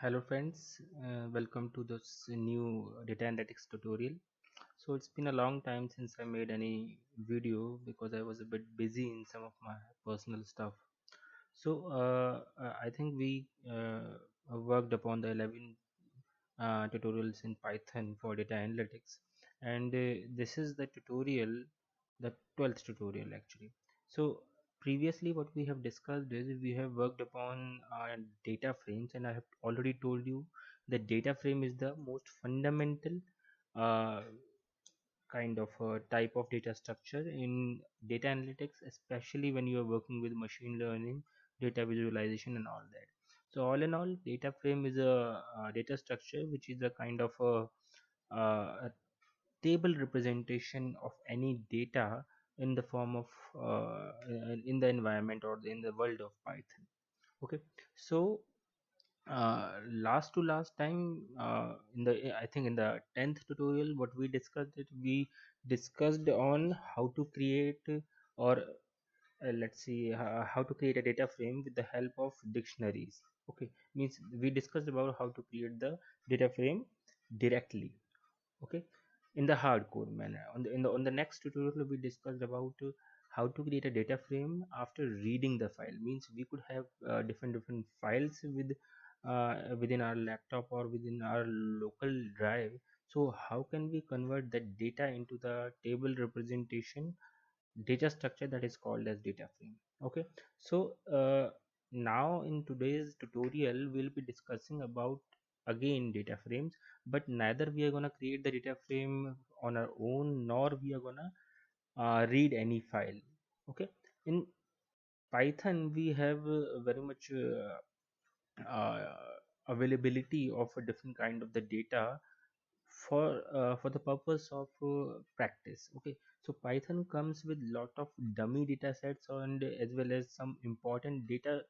Hello friends, welcome to this new data analytics tutorial. So it's been a long time since I made any video because I was a bit busy in some of my personal stuff. So I think we worked upon the 11 tutorials in Python for data analytics, and this is the tutorial, the 12th tutorial actually. So previously what we have discussed is we have worked upon data frames, and I have already told you that data frame is the most fundamental uh, kind of type of data structure in data analytics, especially when you are working with machine learning, data visualization, and all that. So all in all, data frame is a data structure which is a kind of a table representation of any data in the form of in the environment or in the world of Python. Okay, so last to last time in the I think in the 10th tutorial what we discussed it we discussed on how to create or let's see how to create a data frame with the help of dictionaries. Okay, means we discussed about how to create the data frame directly. Okay, in the hardcore manner. On the next tutorial we discussed about how to create a data frame after reading the file. Means we could have different files within our laptop or within our local drive. So how can we convert that data into the table representation data structure that is called as data frame? Okay, so now in today's tutorial we'll be discussing about again data frames, but neither we are going to create the data frame on our own nor we are going to read any file. Okay, in Python we have very much uh, availability of a different kind of the data for the purpose of practice. Okay, so Python comes with lot of dummy data sets and as well as some important data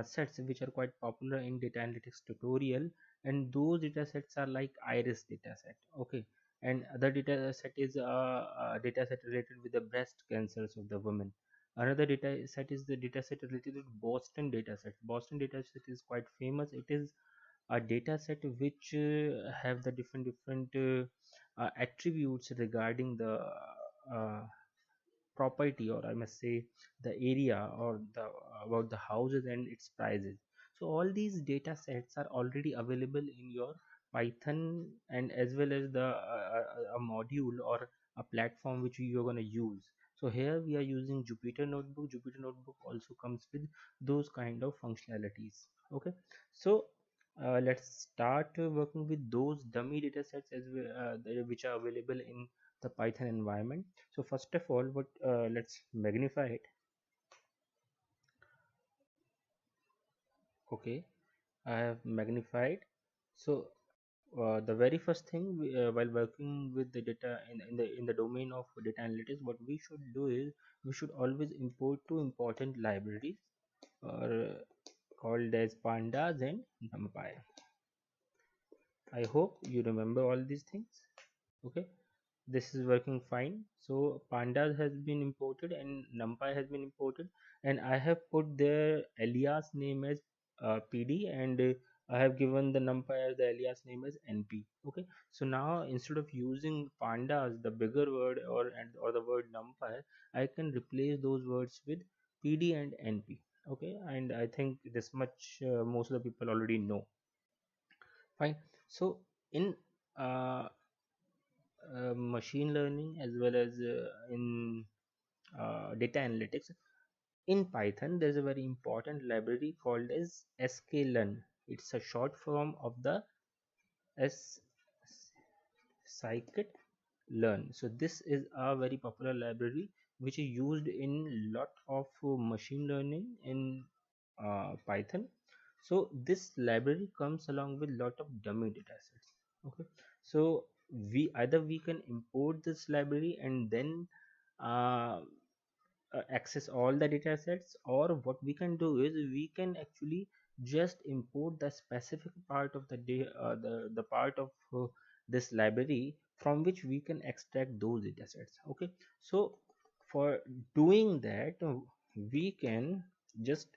sets which are quite popular in data analytics tutorial, and those data sets are like iris data set. Okay, and other data set is a data set related with the breast cancers of the women. Another data set is the data set related to Boston data set. Boston data set is quite famous. It is a data set which have the different attributes regarding the uh, property, or I must say the area or the about the houses and its prices. So all these data sets are already available in your Python, and as well as the a module or a platform which you are going to use. So here we are using Jupyter Notebook. Jupyter Notebook also comes with those kind of functionalities. Okay, so let's start working with those dummy data sets which are available in the Python environment. So first of all, what let's magnify it. Okay, I have magnified. So the very first thing while working with the data in the domain of data analytics, what we should do is we should always import two important libraries, or called as pandas and numpy. I hope you remember all these things. Okay, this is working fine. So pandas has been imported and numpy has been imported, and I have put their alias name as pd, and I have given the numpy as the alias name as np. Okay, so now instead of using pandas, the bigger word, or the word numpy, I can replace those words with pd and np. Okay, and I think this much most of the people already know. Fine. So in uh, machine learning as well as in data analytics, in Python there's a very important library called as sklearn. It's a short form of the s scikit learn. So this is a very popular library which is used in lot of machine learning in Python. So this library comes along with lot of dummy data sets. Okay, so we can import this library and then uh, access all the data sets, or what we can do is we can actually just import the specific part of the part of this library from which we can extract those data sets. Okay, so for doing that we can just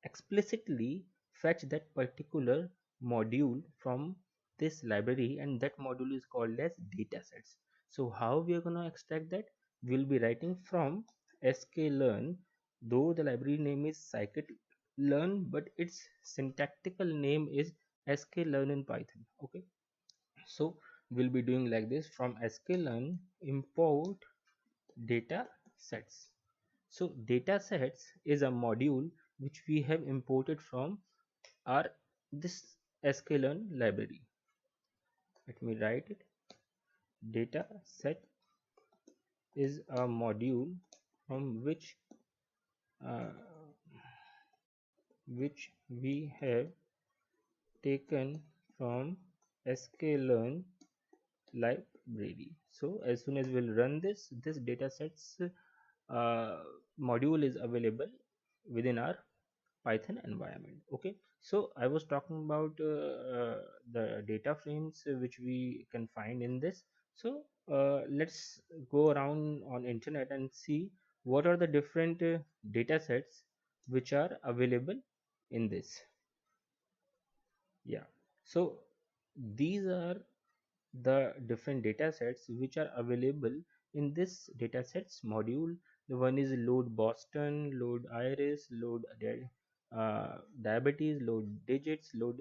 explicitly fetch that particular module from this library, and that module is called as datasets. So how we are going to extract that? We'll be writing from sklearn, though the library name is scikit-learn, but its syntactical name is sklearn in Python. Okay, so we'll be doing like this: from sklearn import data sets. So data sets is a module which we have imported from our this sklearn library. Let me write it. Data set is a module from uh, which we have taken from sklearn library. So as soon as we'll run this datasets module is available within our Python environment. Okay, so I was talking about the data frames which we can find in this. So let's go around on internet and see what are the different data sets which are available in this. Yeah, so these are the different data sets which are available in this datasets module. The one is load Boston, load iris, load diabetes, load digits, load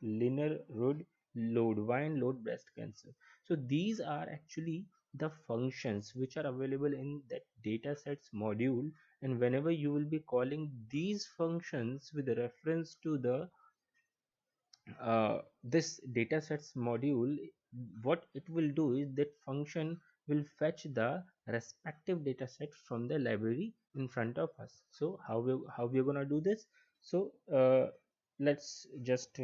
linear road, load wine, load breast cancer. So these are actually the functions which are available in that datasets module, and whenever you will be calling these functions with reference to the this datasets module, what it will do is that function will fetch the respective dataset from the library in front of us. So how we are gonna do this? So let's just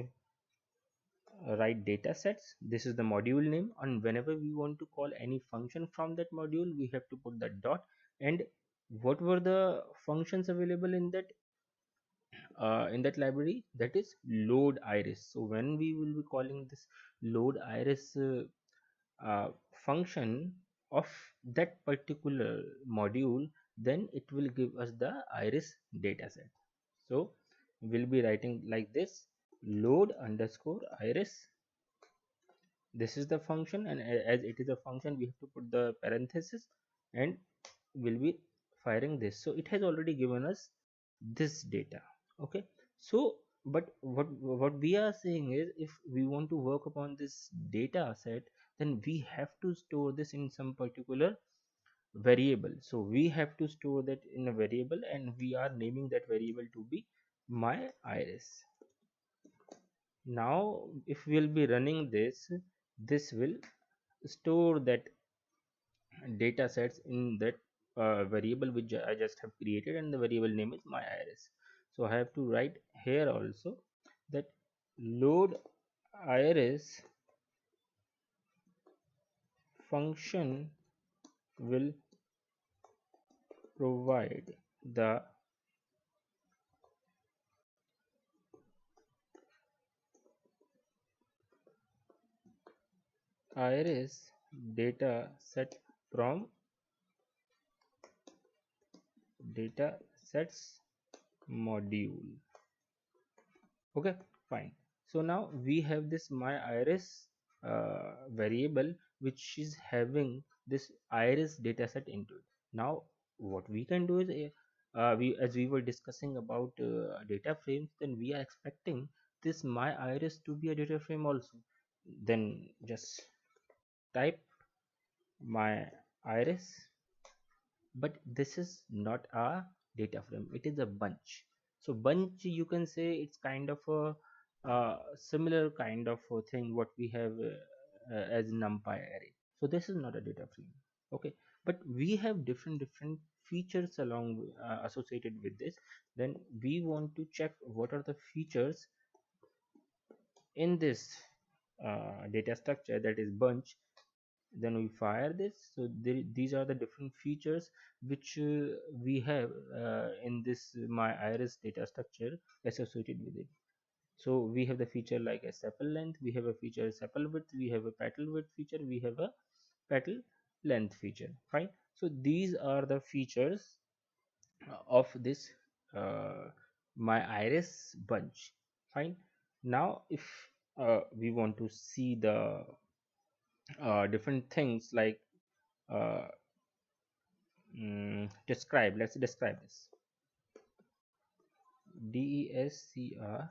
write datasets. This is the module name, and whenever we want to call any function from that module, we have to put the dot. And what were the functions available in that library? That is load iris. So when we will be calling this load iris function of that particular module, then it will give us the iris dataset. So we'll be writing like this: load underscore iris. This is the function, and as it is a function, we have to put the parenthesis, and we'll be firing this. So it has already given us this data. Okay, so but what we are saying is, if we want to work upon this data set, then we have to store this in some particular variable. So we have to store that in a variable, and we are naming that variable to be my iris. Now if we'll be running this will store that data sets in that variable which I just have created, and the variable name is my iris. So I have to write here also that load iris function will provide the iris data set from data sets module. Okay, fine. So now we have this my iris variable which is having this iris dataset into it. Now what we can do is, we as we were discussing about data frames, then we are expecting this my iris to be a data frame also. Then just type my iris, but this is not a data frame, it is a bunch. So bunch, you can say it's kind of a similar kind of a thing what we have as numpy array. So this is not a data frame. Okay, but we have different features along associated with this. Then we want to check what are the features in this data structure, that is bunch. Then we fire this. So these are the different features which we have in this my iris data structure associated with it. So we have the feature like a sepal length, we have a feature sepal width, we have a petal width feature, we have a petal length feature. Fine. So these are the features of this uh, my iris bunch. Fine. Now if we want to see the different things like uh, describe, let's describe this DESCR.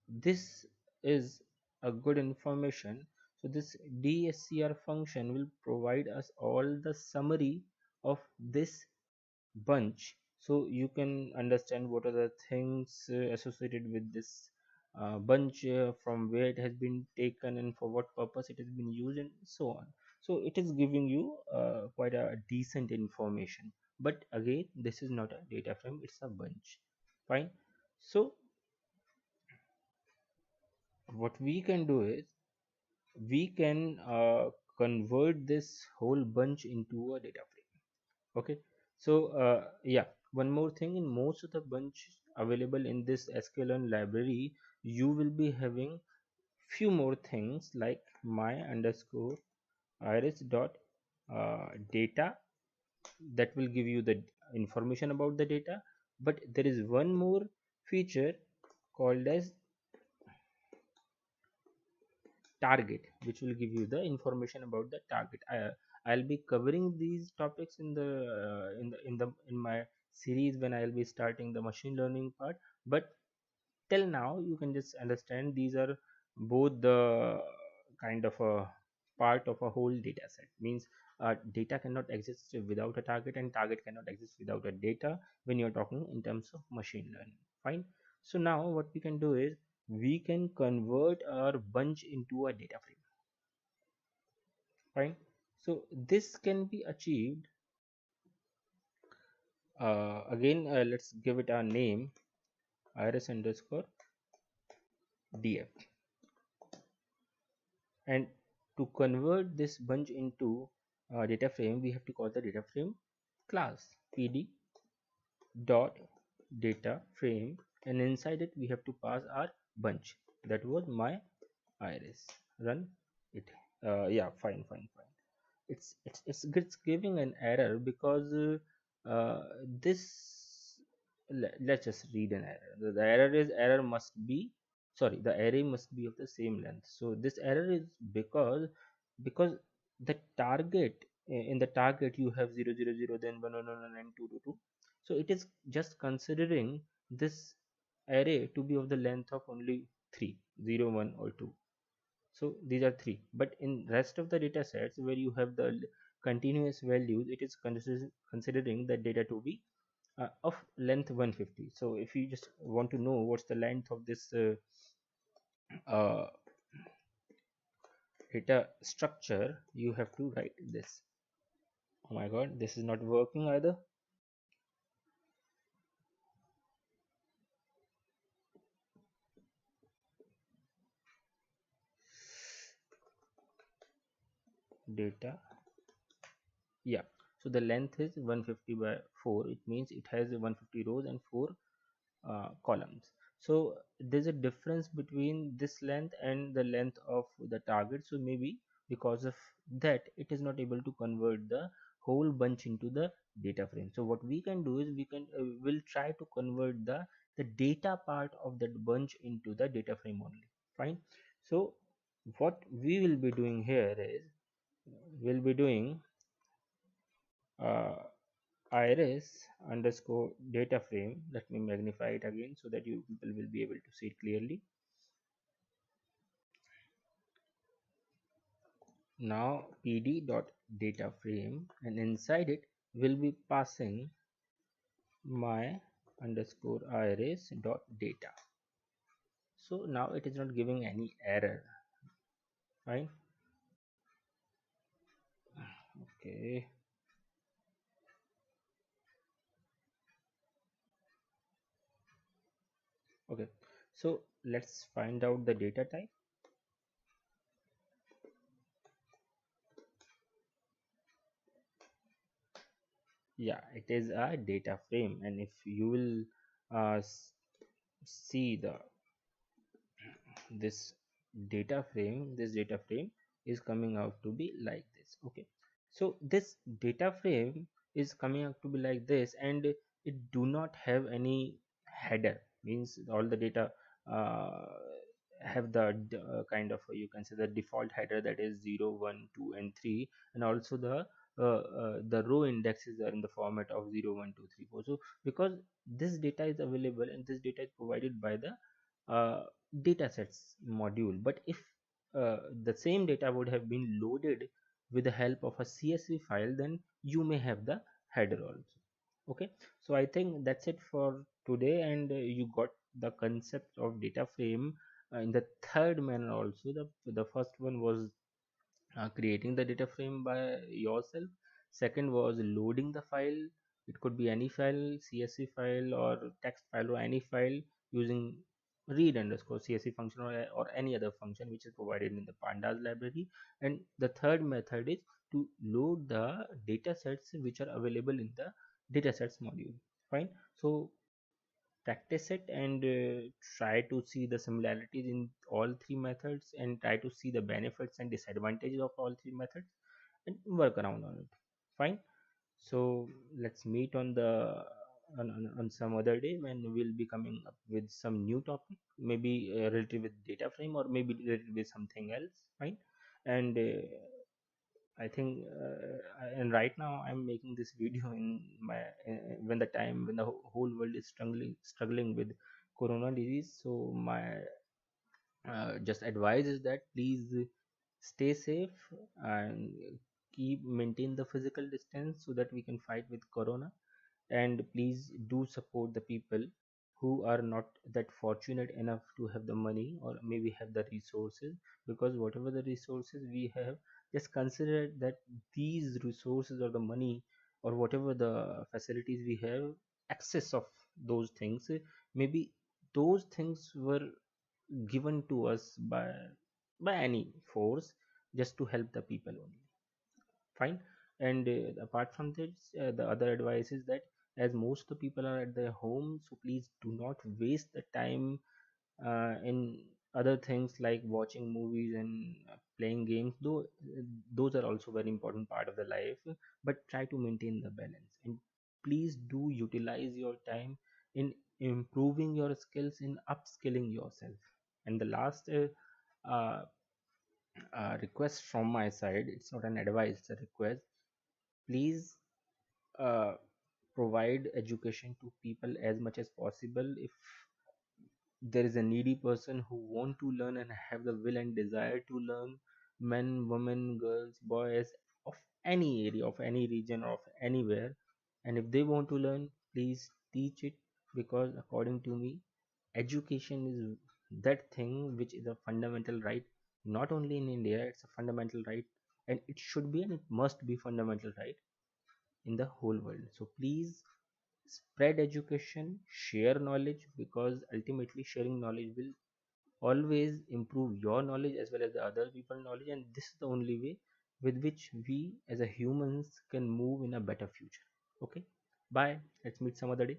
This is a good information. So this DSCR function will provide us all the summary of this bunch, so you can understand what are the things associated with this bunch, from where it has been taken and for what purpose it has been used, and so on. So it is giving you quite a decent information, but again this is not a data frame, it's a bunch. Fine. So what we can do is we can convert this whole bunch into a data frame. Okay. So yeah, one more thing, in most of the bunch available in this sklearn library, you will be having few more things like my underscore iris dot data, that will give you the information about the data. But there is one more feature called as target, which will give you the information about the target. I'll be covering these topics in the in my series when I'll be starting the machine learning part, but till now you can just understand these are both the kind of a part of a whole data set. Means data cannot exist without a target, and target cannot exist without a data when you're talking in terms of machine learning. Fine. So now what we can do is we can convert our bunch into a data frame. Fine. So this can be achieved, again let's give it a name, iris underscore df. And to convert this bunch into a data frame, we have to call the data frame class pd dot data frame, and inside it we have to pass our bunch, that was my iris. Run it. Yeah, fine. It's giving an error because this let's just read an error. The error is error must be, sorry, the array must be of the same length. So this error is because the target, in the target you have 000, then 111 and 222. So it is just considering this array to be of the length of only 3, 0, 1 or 2. So these are three, but in rest of the data sets where you have the continuous values, it is considering the data to be of length 150. So if you just want to know what's the length of this uh, data structure, you have to write this. Oh my god, this is not working either. Data, yeah. So the length is 150 by 4. It means it has 150 rows and 4 columns. So there's a difference between this length and the length of the target. So maybe because of that it is not able to convert the whole bunch into the data frame. So what we can do is we can will try to convert the data part of that bunch into the data frame only. Fine. So what we will be doing here is we'll be doing uh, iris underscore data frame. Let me magnify it again so that you people will be able to see it clearly. Now pd dot data frame, and inside it will be passing my underscore iris dot data. So now it is not giving any error. Fine. Okay. Okay. So let's find out the data type. Yeah, it is a data frame, and if you will see the this this data frame is coming out to be like this. Okay. So this data frame is coming out to be like this, and it do not have any header. Means all the data uh, have the kind of you can say the default header, that is 0 1 2 and 3, and also the row indexes are in the format of 0 1 2 3 4. So because this data is available and this data is provided by the uh, datasets module, but if the same data would have been loaded with the help of a CSV file, then you may have the header also. Okay, so I think that's it for today, and you got the concept of data frame in the third manner also. The first one was creating the data frame by yourself. Second was loading the file. It could be any file, CSV file or text file or any file, using read underscore CSV function, or any other function which is provided in the pandas library. And the third method is to load the data sets which are available in the datasets module. Fine. So practice it and try to see the similarities in all three methods, and try to see the benefits and disadvantages of all three methods, and work around on it. Fine. So let's meet on the on some other day when we'll be coming up with some new topic, maybe related with data frame or maybe related with something else. Fine. And I think, and right now I'm making this video in my when the time when the whole world is struggling with corona disease. So my just advice is that please stay safe and keep maintain the physical distance so that we can fight with corona. And please do support the people who are not that fortunate enough to have the money or maybe have the resources, because whatever the resources we have, just consider that these resources or the money or whatever the facilities we have, access of those things, maybe those things were given to us by any force, just to help the people only. Fine. And apart from this, the other advice is that as most of the people are at their home, so please do not waste the time in other things like watching movies and playing games, though those are also very important part of the life, but try to maintain the balance. And please do utilize your time in improving your skills, in upskilling yourself. And the last uh, request from my side, it's not an advice, it's a request. Please uh, provide education to people as much as possible. If there is a needy person who want to learn and have the will and desire to learn, men, women, girls, boys, of any area, of any region, of anywhere, and if they want to learn, please teach it. Because according to me, education is that thing which is a fundamental right, not only in India, it's a fundamental right, and it should be and it must be fundamental right in the whole world. So please spread education, share knowledge, because ultimately sharing knowledge will always improve your knowledge as well as the other people knowledge, and this is the only way with which we as a humans can move in a better future. Okay, bye, let's meet some other day.